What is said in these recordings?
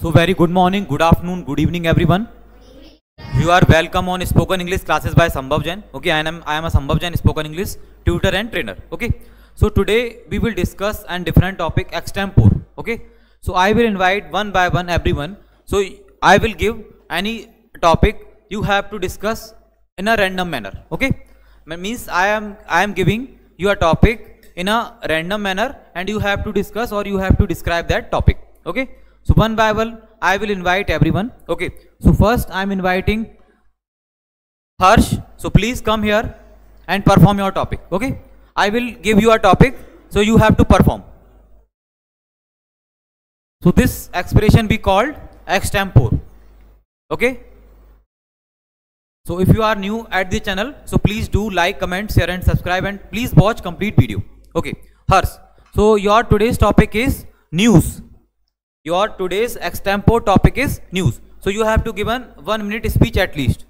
So very good morning, good afternoon, good evening everyone. You are welcome on Spoken English classes by Sambhav Jain. Okay, I am a Sambhav Jain Spoken English tutor and trainer. Okay, so today we will discuss a different topic, extempore. Okay, so I will invite one by one everyone. So I will give any topic, you have to discuss in a random manner. Okay, means I am giving you a topic in a random manner and you have to discuss or you have to describe that topic. Okay, so one by one I will invite everyone. Okay, so first I am inviting Harsh. So please come here and perform your topic. Okay, I will give you a topic, so you have to perform. So this expression we called extempore. Okay, so if you are new at the channel, so please do like, comment, share and subscribe, and please watch complete video. Okay, Harsh, so your today's topic is news. Your today's extempore topic is news. So you have to give an 1 minute speech at least.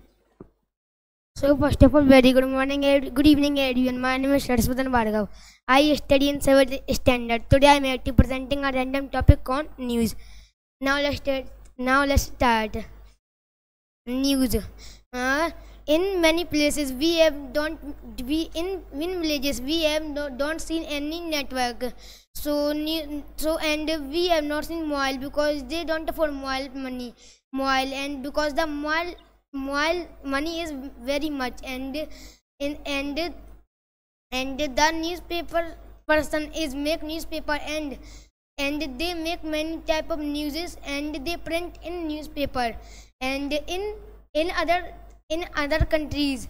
So first of all, very good morning, good evening everyone. My name is Saraswatan Bhargav. I study in 7th standard. Today I am here to presenting a random topic on news. Now let's start. News. In many places don't seen any network. So we have not seen mobile because they don't afford mobile, and because the mobile money is very much, and the newspaper person is make newspaper, and they make many type of newses and they print in newspaper, and in other countries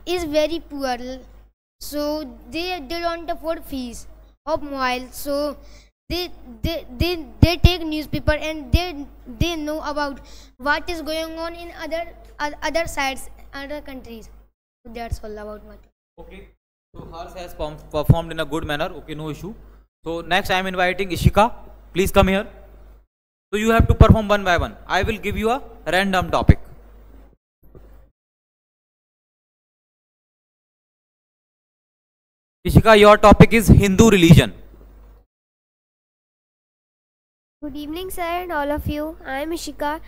is very poor, so they don't afford fees of mobile, so they take newspaper and they know about what is going on in other sides, other countries. So that's all about my topic. Okay, so Harsh has performed in a good manner. Okay, no issue. So next I am inviting Ishika. Please come here. So you have to perform one by one. I will give you a random topic. Ishika, your topic is Hindu religion. Good evening, sir, and all of you. I am Ishika.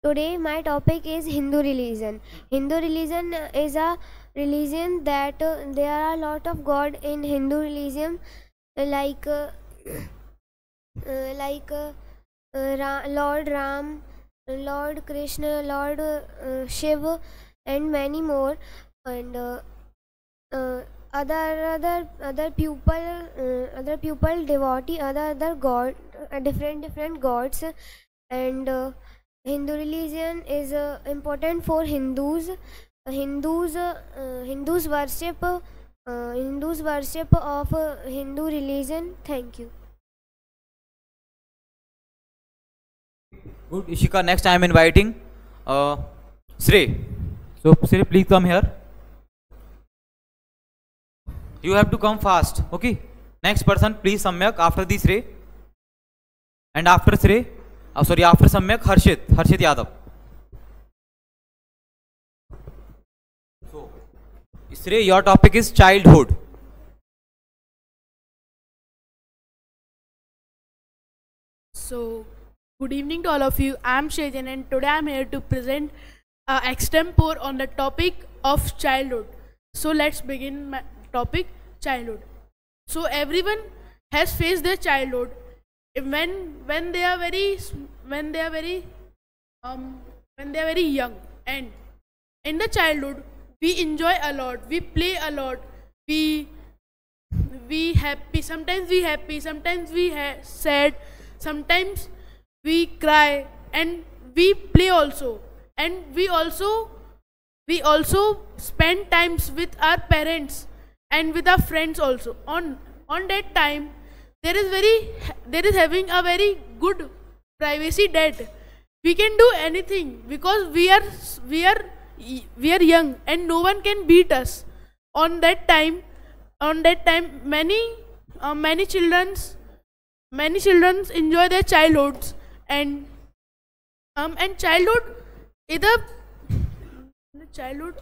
Today, my topic is Hindu religion. Hindu religion is a religion that there are a lot of God in Hindu religion, like Lord Ram, Lord Krishna, Lord Shiva, and many more, and other pupil devotee, other god, different gods, and Hindu religion is important for Hindus. Hindus worship of Hindu religion. Thank you. Good, Ishika. Next I am inviting Shrey. So Shrey, please come here. You have to come fast. Okay, next person please Samyak after the Shrey, and after Shrey, after Samyak, Harshit Yadav. So Shrey, your topic is childhood. So good evening to all of you. I am Shejan and today I am here to present extempore on the topic of childhood. So let's begin my topic, childhood. So everyone has faced their childhood when they are very young, and in the childhood we enjoy a lot, we play a lot, we happy, sometimes we sad, sometimes we cry, and we play also, and we also spend times with our parents and with our friends also. On that time there is having a very good privacy that we can do anything because we are young and no one can beat us. On that time many children enjoy their childhoods, and childhood is the childhood.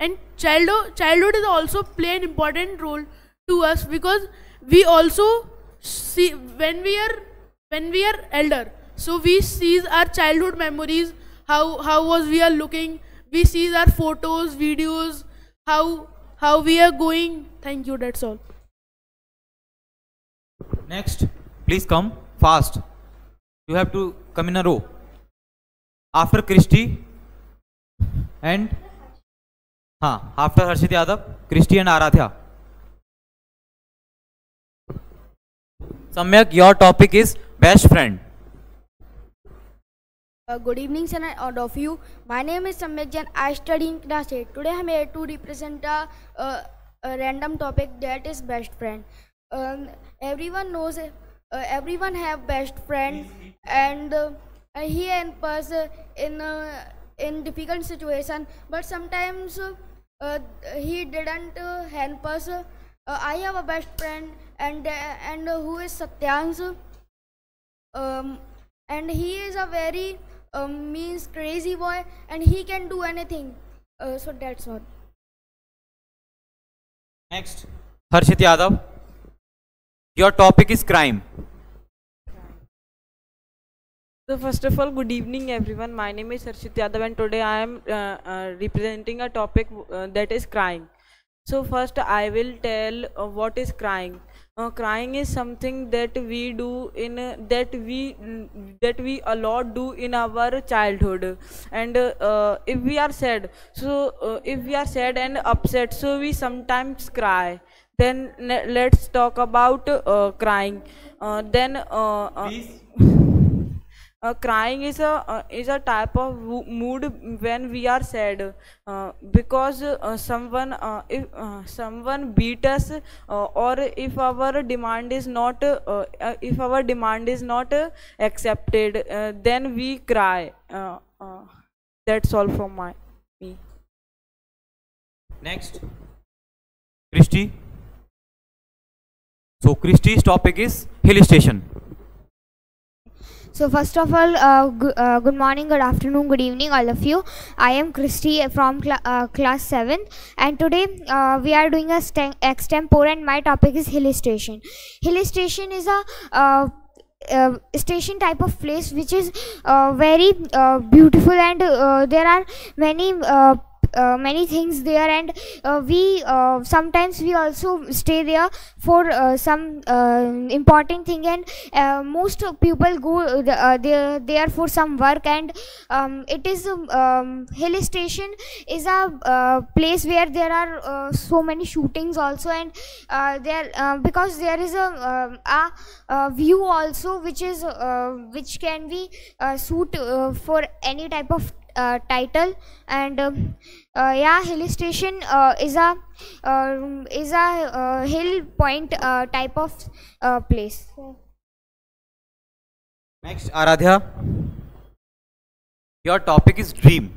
And childhood is also play an important role to us because we also see when we are elder, so we sees our childhood memories, how was we are looking, we sees our photos, videos, how we are going. Thank you, that's all. Next, please come fast. You have to come in a row. After Christy and after Harshit Yadav, Christy and Aradhya. Samyak, your topic is best friend. Good evening, sir, and all of you. My name is Samyak Jain. I study in class 8. Today I am here to represent a random topic, that is best friend. Everyone knows, everyone have best friend, and he help us in difficult situation. But sometimes he didn't help us. I have a best friend, and who is Satyans, and he is a very means crazy boy, and he can do anything. So that's all. Next, Harshit Yadav. Your topic is crime. So first of all, good evening everyone. My name is Harshit Yadav, and today I am representing a topic that is crying. So first I will tell what is crying. Crying is something that we do in that we a lot do in our childhood, and if we are sad, if we are sad and upset, so we sometimes cry. Then let's talk about crying. Crying is a type of mood when we are sad, because if someone beat us, or if our demand is not accepted, then we cry. That's all from me. Next, Christy. So Christy's topic is hill station. So first of all, good morning, good afternoon, good evening, all of you. I am Christy from class 7, and today we are doing a extempore, and my topic is hill station. Hill station is a station type of place which is very beautiful, and there are many things there, and we sometimes we also stay there for some important thing, and most of people go there for some work, and it is hill station is a place where there are so many shootings also, and there because there is a view also which is which can be suit for any type of title, and yeah, hill station is a hill point type of place. Next, Aradhya. Your topic is dream.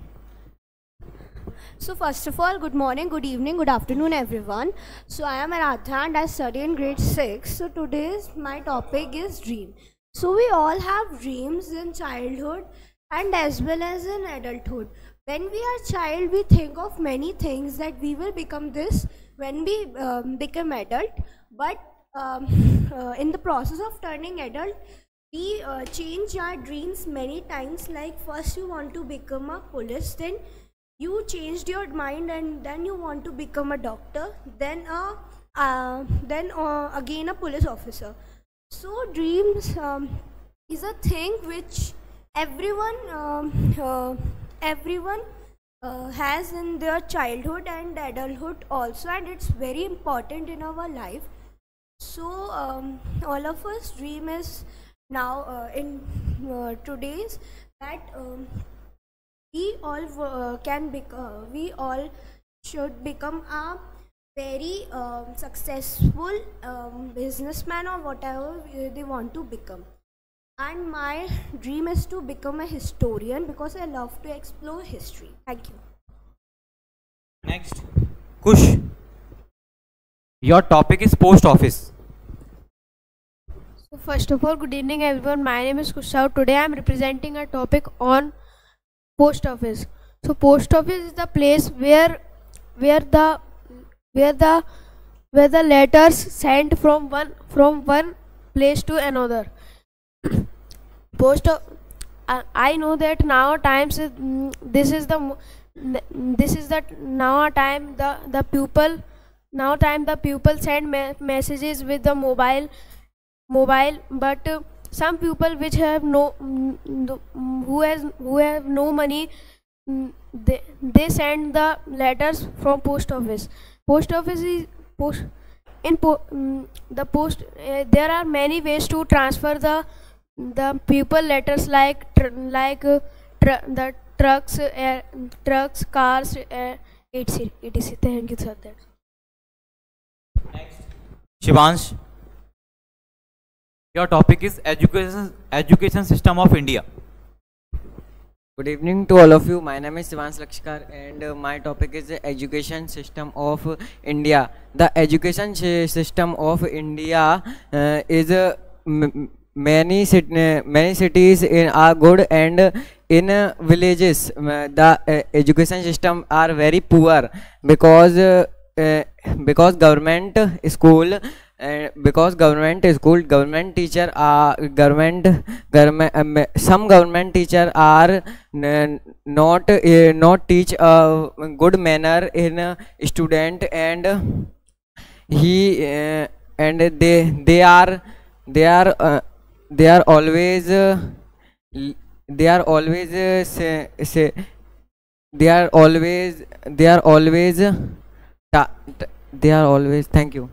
So first of all, good morning, good evening, good afternoon everyone. So I am Aradhya and I study in grade 6. So today's my topic is dream. So we all have dreams in childhood and as well as in adulthood. When we are child, we think of many things that we will become this when we become adult. But in the process of turning adult, we change our dreams many times. Like first you want to become a police, then you changed your mind and then you want to become a doctor, then again a police officer. So dreams is a thing which everyone has in their childhood and adulthood also, and it's very important in our life. So all of us dream is now in today's that we all we all should become a very successful businessman or whatever they want to become. And my dream is to become a historian because I love to explore history. Thank you. Next, Kush. Your topic is post office. So first of all, good evening everyone. My name is Kushal. Today I am representing a topic on post office. So post office is the place where the letters sent from one place to another. Post I know that now times this is the now time the people now time the people send messages with the mobile, but some people which have who have no money, they send the letters from post office. Post office is the post. There are many ways to transfer the people letters, like the trucks, cars, etc. Thank you, sir. That's Shivansh, your topic is education system of India. Good evening to all of you. My name is Shivansh Lakshkar and my topic is the education system of India. The education system of India is many cities are good, and in villages the education system are very poor because government school government teacher are some government teacher are not teach a good manner in a student, and they are always thank you.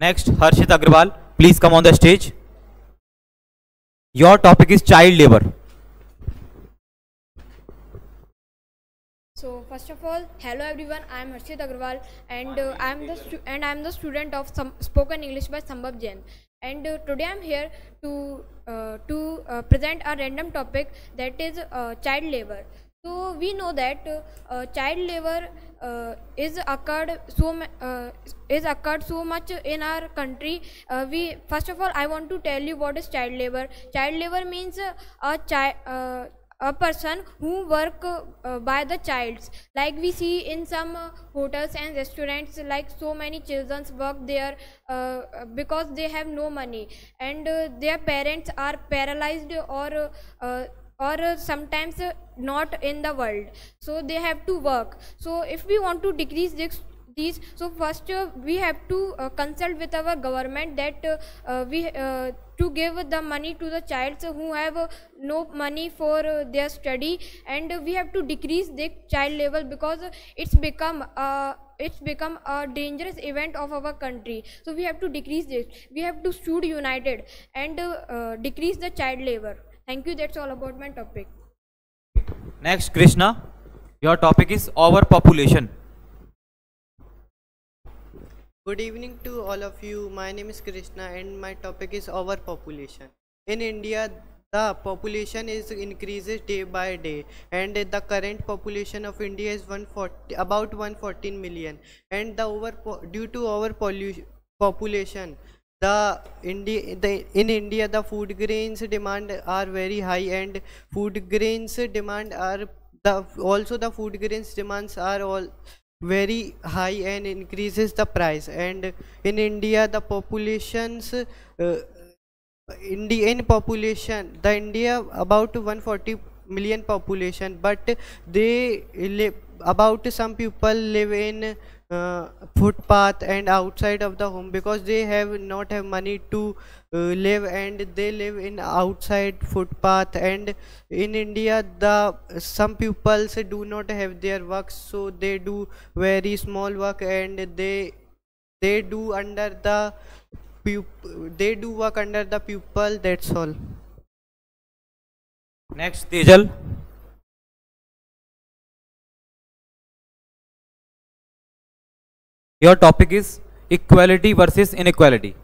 Next, Harshit Agrawal, please come on the stage. Your topic is child labor. So first of all, hello everyone. I am Harshit Agrawal, and I am the student of Spoken English by Sambhav Jain. And today I am here to present a random topic, that is child labor. So we know that child labor is occurred so much in our country. First of all, I want to tell you what is child labor. Child labor means a person who work by the childs, like we see in some hotels and restaurants, like so many children work there because they have no money, and their parents are paralyzed or sometimes not in the world, so they have to work. So if we want to decrease these, so first we have to consult with our government that to give the money to the childs who have no money for their study, and we have to decrease the child labor because it's become a dangerous event of our country. So we have to decrease this. We have to stood united and decrease the child labor. Thank you. That's all about my topic. Next, Krishna, your topic is overpopulation. Good evening to all of you. My name is Krishna and my topic is overpopulation. In India, the population is increases day by day, and the current population of India is about 114 million. And due to overpopulation, in India the food grains demand are very high, and food grains demand are also the food grains demands are all very high and increases the price. And in India the populations India about 140 million population, but they live about some people live in footpath and outside of the home because they not have money to live, and they live in outside footpath. And in India some pupils do not have their work, so they do very small work, and they do under the work under the pupil. That's all. Next, Tejal. Your topic is equality versus inequality.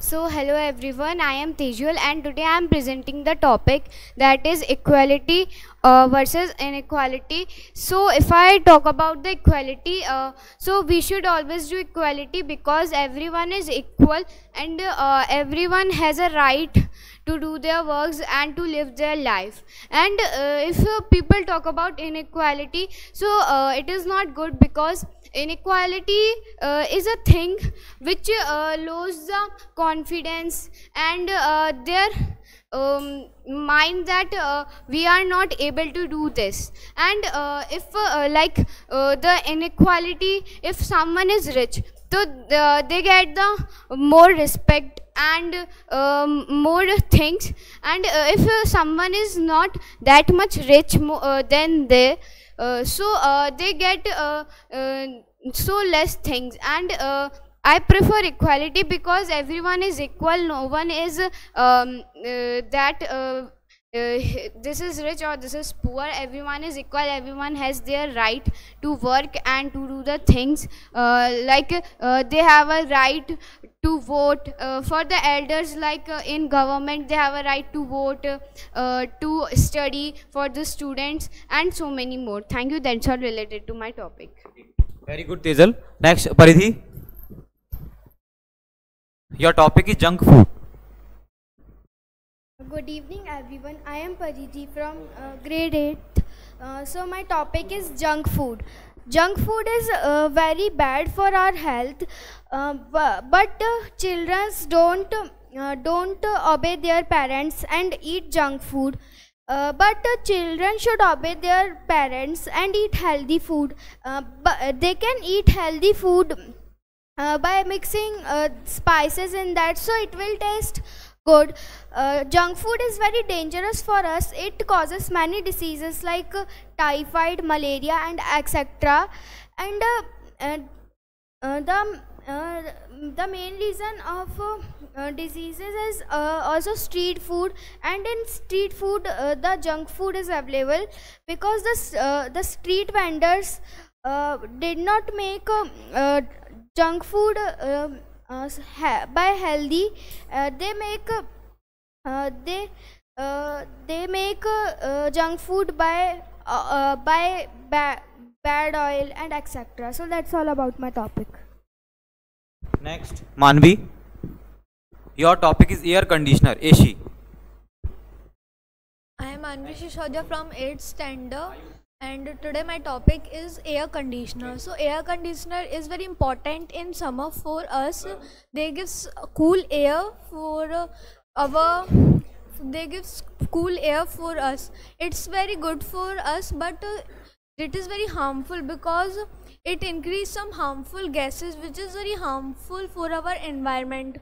So hello everyone, I am Tejul, and today I am presenting the topic, that is equality versus inequality. So if I talk about the equality, so we should always do equality because everyone is equal, and everyone has a right to do their works and to live their life. And if people talk about inequality, so it is not good, because inequality is a thing which lowers the confidence and their mind that we are not able to do this. And if the inequality, if someone is rich, so they get the more respect and more things. And if someone is not that much rich than they, so they get so less things. And I prefer equality, because everyone is equal. No one is this is rich or this is poor. Everyone is equal. Everyone has their right to work and to do the things. They have a right to vote for the elders, in government they have a right to vote, to study for the students, and so many more. Thank you. That's all related to my topic. Very good, Tejal. Next, Paridhi. Your topic is junk food. Good evening everyone, I am Paridhi from grade 8th. So my topic is junk food. Junk food is very bad for our health, but children don't obey their parents and eat junk food. But children should obey their parents and eat healthy food. But they can eat healthy food by mixing spices in that, so it will taste good. Junk food is very dangerous for us. It causes many diseases like typhoid, malaria, and etc. And the main reason of diseases is also street food. And in street food, the junk food is available because the street vendors did not make junk food by healthy. They make junk food by bad oil and etc. So that's all about my topic. Next, Manvi. Your topic is air conditioner, AC. I am Manvi Shishodia from 8th standard, and today my topic is air conditioner. So air conditioner is very important in summer for us. They give cool air for us. It's very good for us, but it is very harmful because it increases some harmful gases which is very harmful for our environment.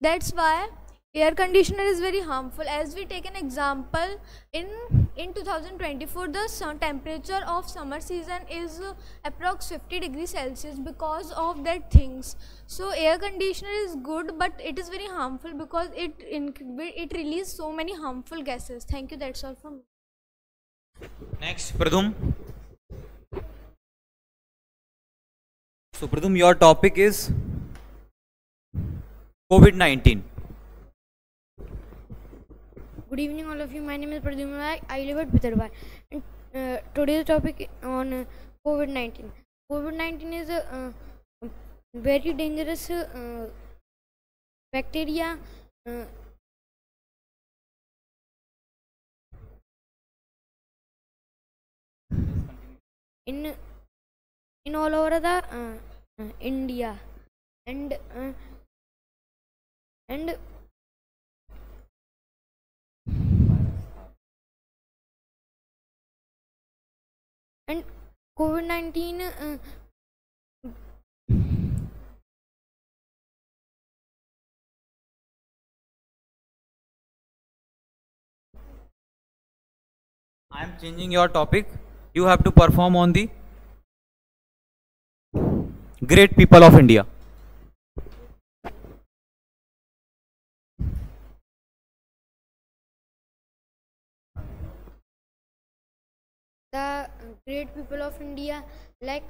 That's why air conditioner is very harmful. As we take an example, in 2024 the temperature of summer season is approx 50 degrees Celsius because of that things. So air conditioner is good, but it is very harmful because it releases so many harmful gases. Thank you. That's all from me. Next, Pradum. So Pradum, your topic is COVID-19. Good evening all of you, my name is Pradum. I live at Bhitarwar, and today's topic on COVID-19. COVID-19 is a very dangerous bacteria in all over the India, and COVID-19 I am changing your topic. You have to perform on the great people of India. The great people of India like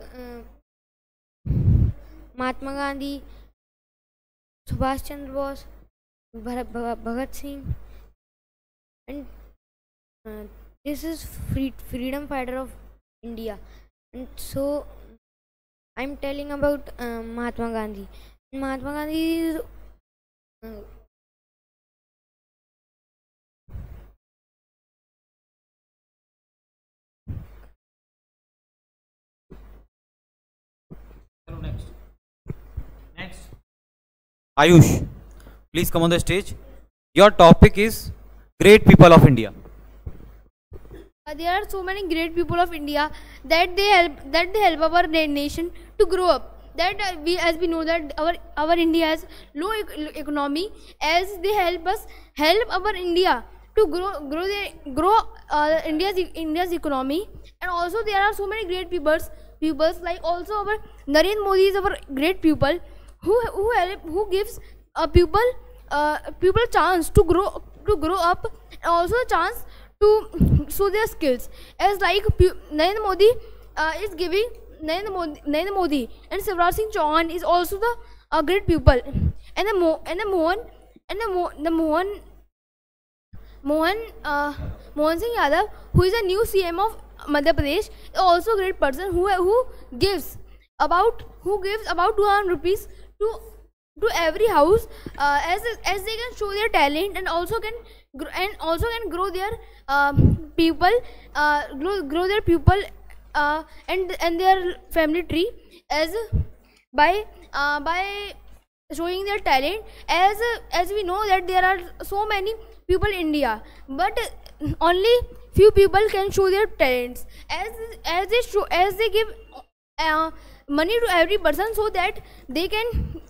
Mahatma Gandhi, Subhash Chandra Bose, Bhagat Singh, and this is freedom fighter of India. And so I'm telling about Mahatma Gandhi. Mahatma Gandhi is Hello, next. Next. Ayush, please come on the stage. Your topic is great people of India. There are so many great people of India that they help our nation to grow up. That as we know that our India has low economy, as they help our India to grow India's economy. And also there are so many great pupils like also our Narendra Modi is our great pupil who gives a pupil chance to grow up, and also a chance to show their skills. As like Narendra Modi is giving Narendra Modi and Shivraj Singh Chauhan is also the great pupil, and the Mohan Singh Yadav, who is a new CM of Madhya Pradesh, is also a great person who gives about 200 rupees to every house, as they can show their talent and also can grow their grow their people and their family tree, as by showing their talent. As we know that there are so many people in India, but only few people can show their talents, as they give money to every person, so that they can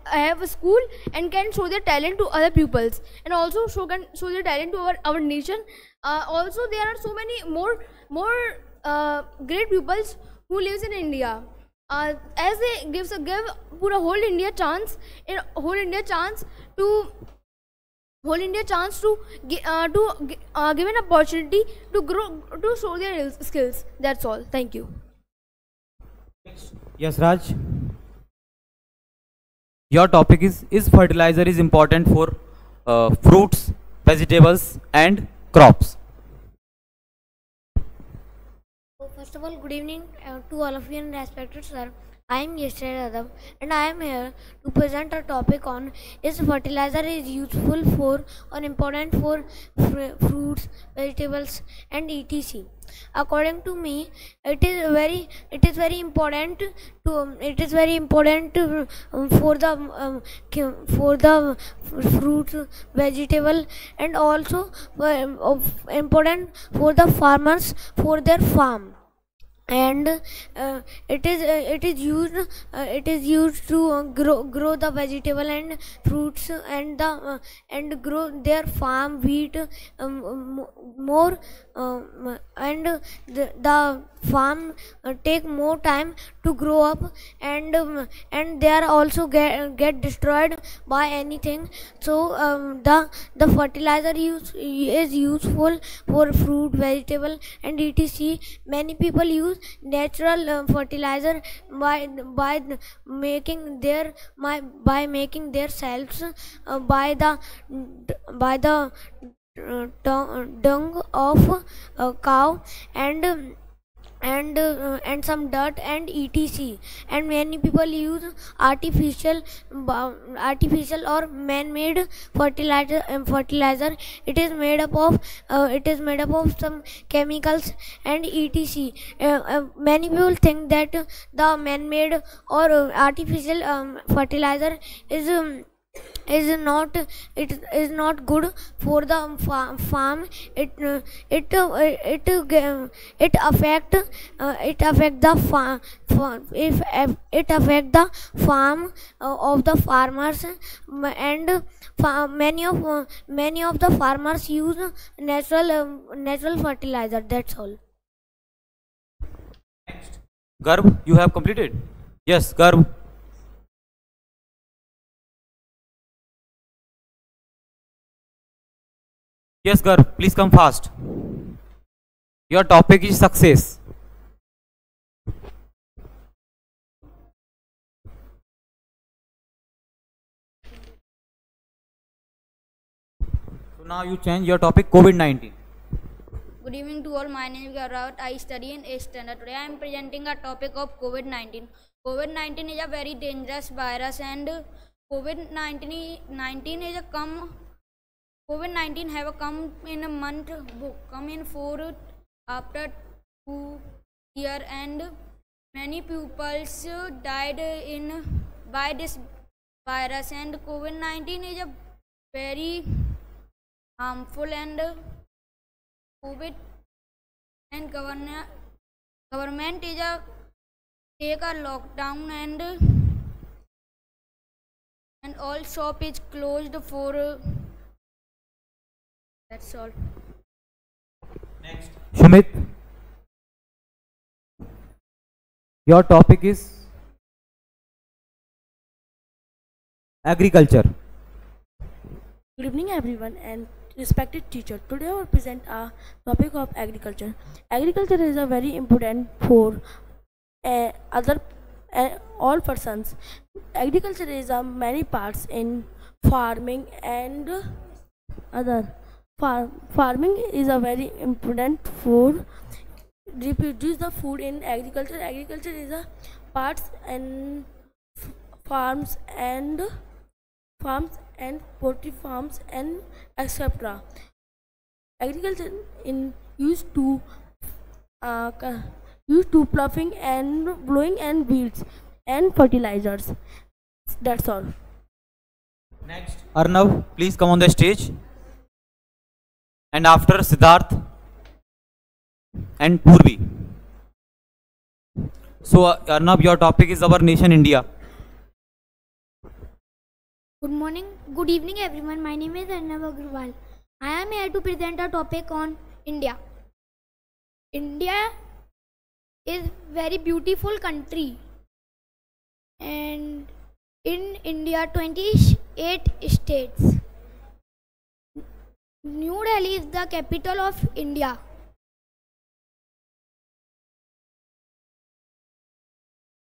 have a school and can show their talent to other pupils, and also show their talent to our nation. Also there are so many more great pupils who lives in India, as they give put a whole India chance to give an opportunity to grow, to show their skills. That's all. Thank you. Yes, Raj. Your topic is fertilizer is important for fruits, vegetables, and crops. So first of all, good evening to all of you and respected sir. I am Yashir Yadav and I am here to present a topic on is fertilizer is useful for or important for fruits, vegetables and etc. According to me, it is very important for the fruits, vegetable, and also important for the farmers for their farm. And it is used to grow the vegetable and fruits and grow their farm wheat more, and the farm take more time to grow up, and they are also get destroyed by anything. So the fertilizer is useful for fruit, vegetable and etc. Many people use natural fertilizer by making their selves by the dung of a cow and some dirt and etc. And many people use artificial or man-made fertilizer. It is made up of some chemicals and etc. Many people think that the man-made or artificial fertilizer is not good for the farm. It affect the farm. If it affect the farm of the farmers, and many of the farmers use natural fertilizer. That's all. Garb, you have completed? Yes, Garb. Yes, Garb, please come fast. Your topic is success. So now you change your topic, COVID-19. Good evening to all. My name is Gaurav. I study in 8th standard. Today I am presenting a topic of COVID-19. COVID-19 is a very dangerous virus, and COVID-19 have come in a month, come in 4 after 2 year, and many pupils died in by this virus, and COVID-19 is a very harmful, and COVID and government is a take a lockdown, and all shop is closed for that's all. Shumit, your topic is agriculture. Good evening everyone and respected teacher. Today I will present a topic of agriculture. Agriculture is a very important for all persons. Agriculture is many parts in farming and other. Farming is a very important for reproduce the food in agriculture. Agriculture is a parts and farms and poultry farms and etc. Agriculture in used to ploughing and blowing and weeds and fertilizers. That's all. Next, Arnav, please come on the stage. And after Siddharth and Purvi. So Arnav, your topic is our nation India. Good morning, good evening everyone. My name is Arnav Agarwal. I am here to present a topic on India. India is very beautiful country, and in India 28 states. New Delhi is the capital of India.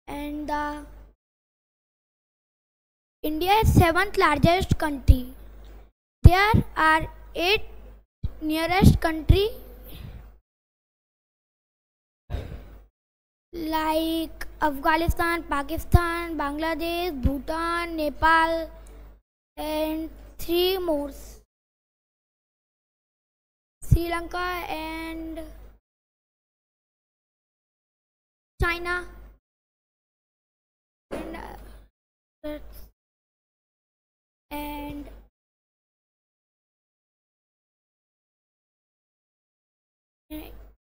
And India is 7th largest country. There are 8 nearest country like Afghanistan, Pakistan, Bangladesh, Bhutan, Nepal, and 3 more. Sri Lanka and China. And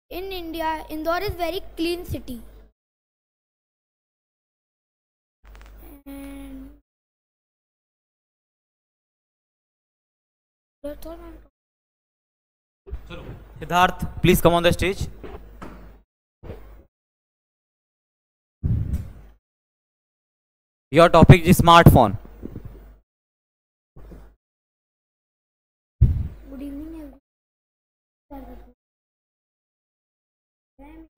in India, Indore is very clean city. And that's all. Siddharth, please come on the stage. Your topic is smartphone. Good evening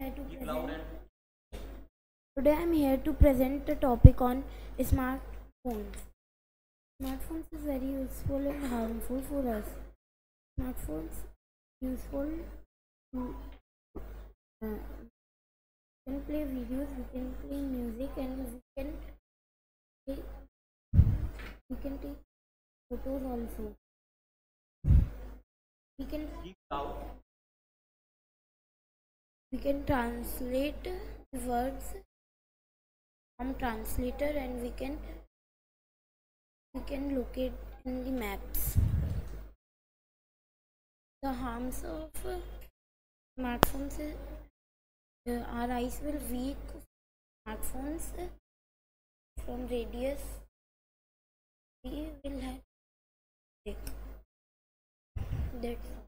everyone. Today I am here to present a topic on smartphones. Smartphones is very useful and harmful for us. Smartphones useful to we can play videos, we can play music, and we can take photos also. We can translate the words from translator, and we can locate in the maps. The harms of smartphones is our eyes will weak. Smartphones from radius we will have that's